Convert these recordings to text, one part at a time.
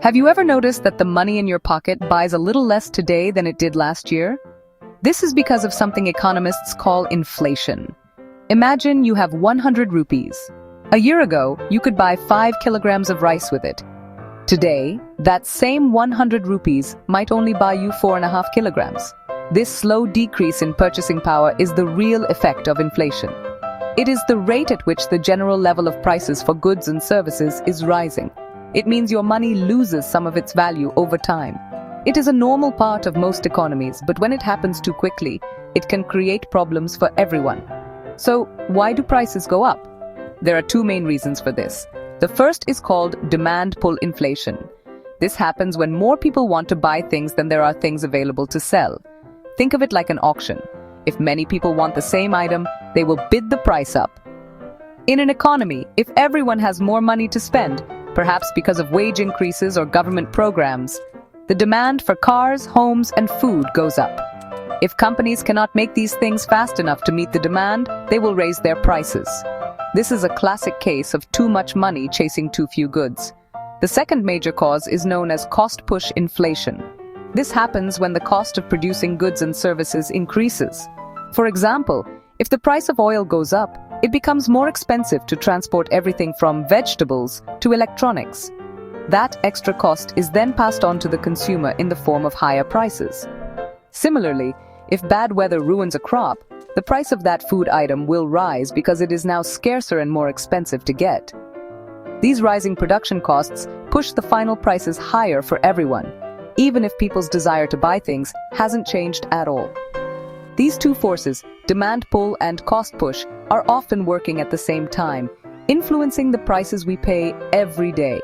Have you ever noticed that the money in your pocket buys a little less today than it did last year? This is because of something economists call inflation. Imagine you have 100 rupees. A year ago, you could buy 5 kilograms of rice with it. Today, that same 100 rupees might only buy you 4.5 kilograms. This slow decrease in purchasing power is the real effect of inflation. It is the rate at which the general level of prices for goods and services is rising. It means your money loses some of its value over time. It is a normal part of most economies, but when it happens too quickly, it can create problems for everyone. So, why do prices go up? There are two main reasons for this. The first is called demand pull inflation. This happens when more people want to buy things than there are things available to sell. Think of it like an auction. If many people want the same item, they will bid the price up. In an economy, if everyone has more money to spend, perhaps because of wage increases or government programs, the demand for cars, homes, and food goes up. If companies cannot make these things fast enough to meet the demand, they will raise their prices. This is a classic case of too much money chasing too few goods. The second major cause is known as cost-push inflation. This happens when the cost of producing goods and services increases. For example, if the price of oil goes up, it becomes more expensive to transport everything from vegetables to electronics. That extra cost is then passed on to the consumer in the form of higher prices. Similarly, if bad weather ruins a crop, the price of that food item will rise because it is now scarcer and more expensive to get. These rising production costs push the final prices higher for everyone, even if people's desire to buy things hasn't changed at all. These two forces, demand pull and cost push, are often working at the same time, influencing the prices we pay every day.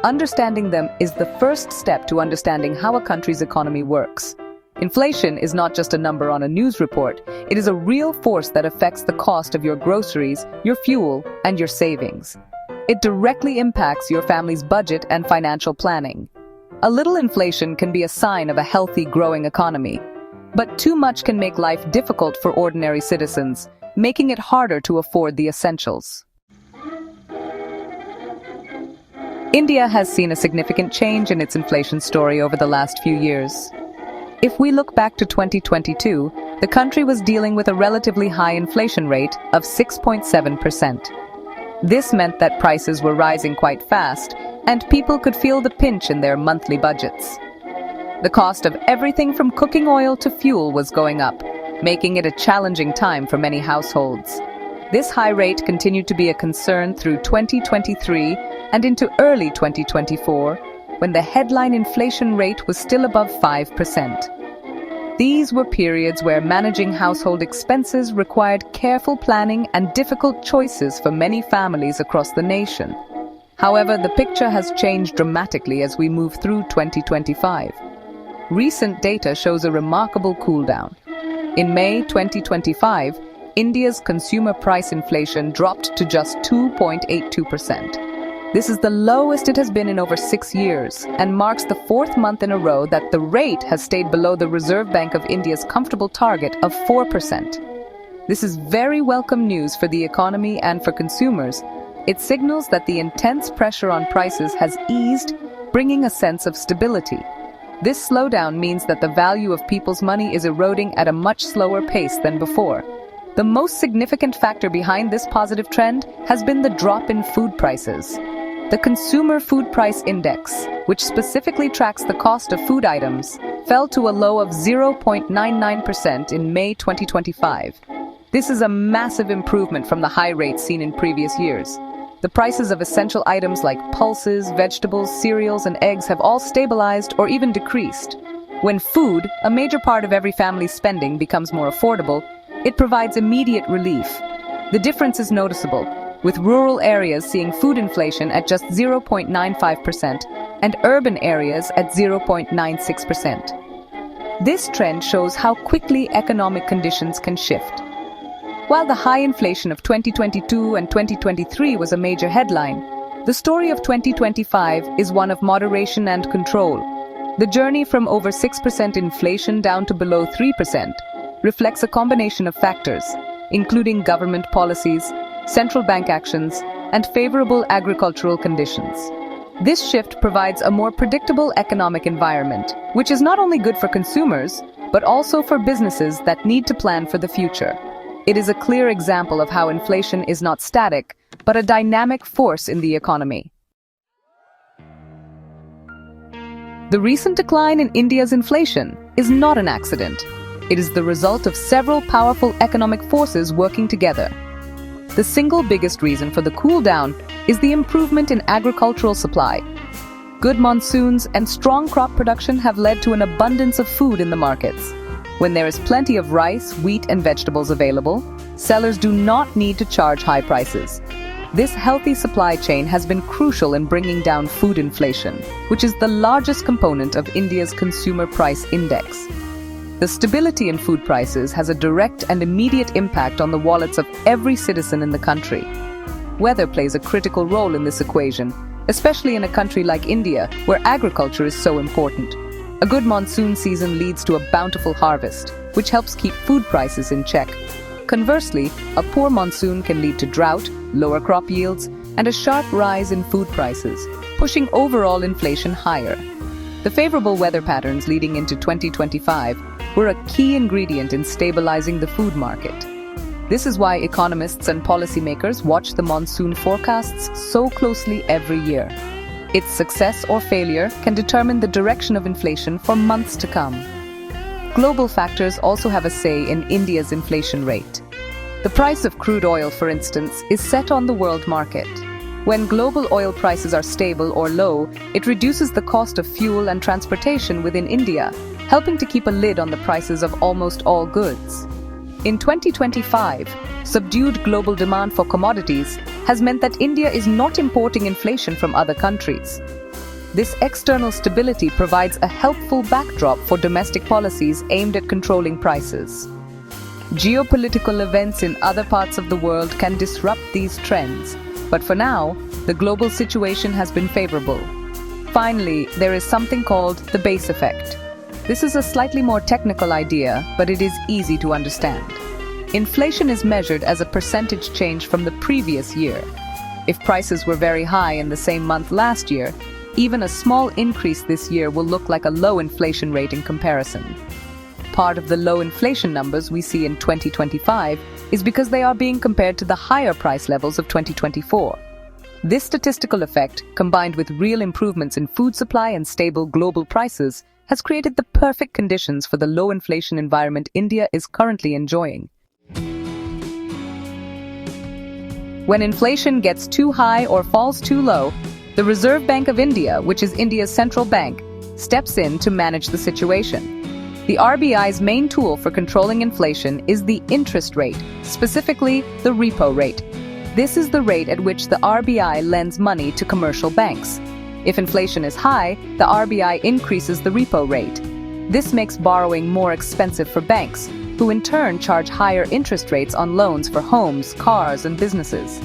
Understanding them is the first step to understanding how a country's economy works. Inflation is not just a number on a news report. It is a real force that affects the cost of your groceries, your fuel, and your savings. It directly impacts your family's budget and financial planning. A little inflation can be a sign of a healthy, growing economy. But too much can make life difficult for ordinary citizens, making it harder to afford the essentials. India has seen a significant change in its inflation story over the last few years. If we look back to 2022, the country was dealing with a relatively high inflation rate of 6.7%. This meant that prices were rising quite fast, and people could feel the pinch in their monthly budgets. The cost of everything from cooking oil to fuel was going up, making it a challenging time for many households. This high rate continued to be a concern through 2023 and into early 2024, when the headline inflation rate was still above 5%. These were periods where managing household expenses required careful planning and difficult choices for many families across the nation. However, the picture has changed dramatically as we move through 2025. Recent data shows a remarkable cooldown. In May 2025, India's consumer price inflation dropped to just 2.82%. This is the lowest it has been in over 6 years and marks the 4th month in a row that the rate has stayed below the Reserve Bank of India's comfortable target of 4%. This is very welcome news for the economy and for consumers. It signals that the intense pressure on prices has eased, bringing a sense of stability. This slowdown means that the value of people's money is eroding at a much slower pace than before. The most significant factor behind this positive trend has been the drop in food prices. The Consumer Food Price Index, which specifically tracks the cost of food items, fell to a low of 0.99% in May 2025. This is a massive improvement from the high rates seen in previous years. The prices of essential items like pulses, vegetables, cereals, and eggs have all stabilized or even decreased. When food, a major part of every family's spending, becomes more affordable, it provides immediate relief. The difference is noticeable, with rural areas seeing food inflation at just 0.95% and urban areas at 0.96%. This trend shows how quickly economic conditions can shift. While the high inflation of 2022 and 2023 was a major headline, the story of 2025 is one of moderation and control. The journey from over 6% inflation down to below 3% reflects a combination of factors, including government policies, central bank actions, and favorable agricultural conditions. This shift provides a more predictable economic environment, which is not only good for consumers, but also for businesses that need to plan for the future. It is a clear example of how inflation is not static, but a dynamic force in the economy. The recent decline in India's inflation is not an accident. It is the result of several powerful economic forces working together. The single biggest reason for the cool down is the improvement in agricultural supply. Good monsoons and strong crop production have led to an abundance of food in the markets. When there is plenty of rice, wheat, and vegetables available, sellers do not need to charge high prices. This healthy supply chain has been crucial in bringing down food inflation, which is the largest component of India's consumer price index. The stability in food prices has a direct and immediate impact on the wallets of every citizen in the country. Weather plays a critical role in this equation, especially in a country like India, where agriculture is so important. A good monsoon season leads to a bountiful harvest, which helps keep food prices in check. Conversely, a poor monsoon can lead to drought, lower crop yields, and a sharp rise in food prices, pushing overall inflation higher. The favorable weather patterns leading into 2025 were a key ingredient in stabilizing the food market. This is why economists and policymakers watch the monsoon forecasts so closely every year. Its success or failure can determine the direction of inflation for months to come. Global factors also have a say in India's inflation rate. The price of crude oil, for instance, is set on the world market. When global oil prices are stable or low, it reduces the cost of fuel and transportation within India, helping to keep a lid on the prices of almost all goods. In 2025, subdued global demand for commodities has meant that India is not importing inflation from other countries. This external stability provides a helpful backdrop for domestic policies aimed at controlling prices. Geopolitical events in other parts of the world can disrupt these trends, but for now, the global situation has been favorable. Finally, there is something called the base effect. This is a slightly more technical idea, but it is easy to understand. Inflation is measured as a percentage change from the previous year. If prices were very high in the same month last year, even a small increase this year will look like a low inflation rate in comparison. Part of the low inflation numbers we see in 2025 is because they are being compared to the higher price levels of 2024. This statistical effect, combined with real improvements in food supply and stable global prices, has created the perfect conditions for the low inflation environment India is currently enjoying. When inflation gets too high or falls too low, the Reserve Bank of India, which is India's central bank, steps in to manage the situation. The RBI's main tool for controlling inflation is the interest rate, specifically the repo rate. This is the rate at which the RBI lends money to commercial banks. If inflation is high, the RBI increases the repo rate. This makes borrowing more expensive for banks, who in turn charge higher interest rates on loans for homes, cars, and businesses.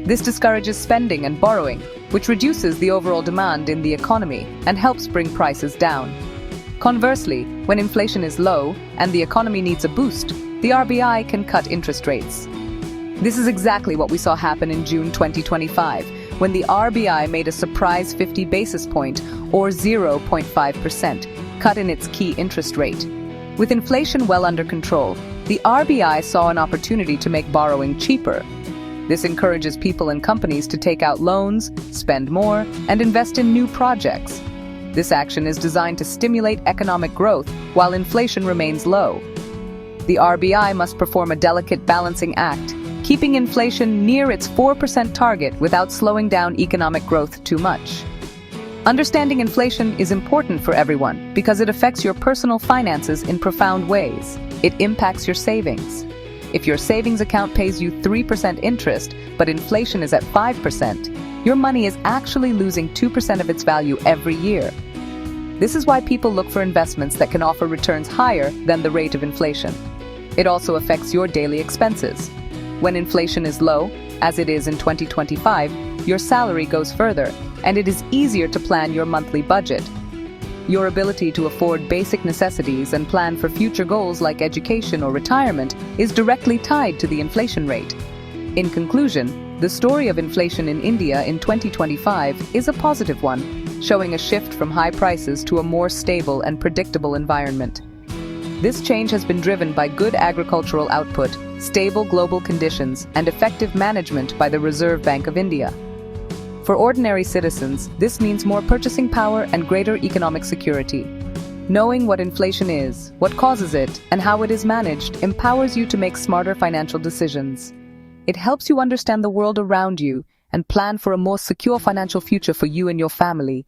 This discourages spending and borrowing, which reduces the overall demand in the economy and helps bring prices down. Conversely, when inflation is low and the economy needs a boost, the RBI can cut interest rates. This is exactly what we saw happen in June 2025, when the RBI made a surprise 50 basis point, or 0.5%, cut in its key interest rate. With inflation well under control, the RBI saw an opportunity to make borrowing cheaper. This encourages people and companies to take out loans, spend more, and invest in new projects. This action is designed to stimulate economic growth while inflation remains low. The RBI must perform a delicate balancing act, keeping inflation near its 4% target without slowing down economic growth too much. Understanding inflation is important for everyone because it affects your personal finances in profound ways. It impacts your savings. If your savings account pays you 3% interest, but inflation is at 5%, your money is actually losing 2% of its value every year. This is why people look for investments that can offer returns higher than the rate of inflation. It also affects your daily expenses. When inflation is low, as it is in 2025, your salary goes further, and it is easier to plan your monthly budget. Your ability to afford basic necessities and plan for future goals like education or retirement is directly tied to the inflation rate. In conclusion, The story of inflation in India in 2025 is a positive one, showing a shift from high prices to a more stable and predictable environment. This change has been driven by good agricultural output, stable global conditions, and effective management by the Reserve Bank of India. For ordinary citizens, this means more purchasing power and greater economic security. Knowing what inflation is, what causes it, and how it is managed empowers you to make smarter financial decisions. It helps you understand the world around you and plan for a more secure financial future for you and your family.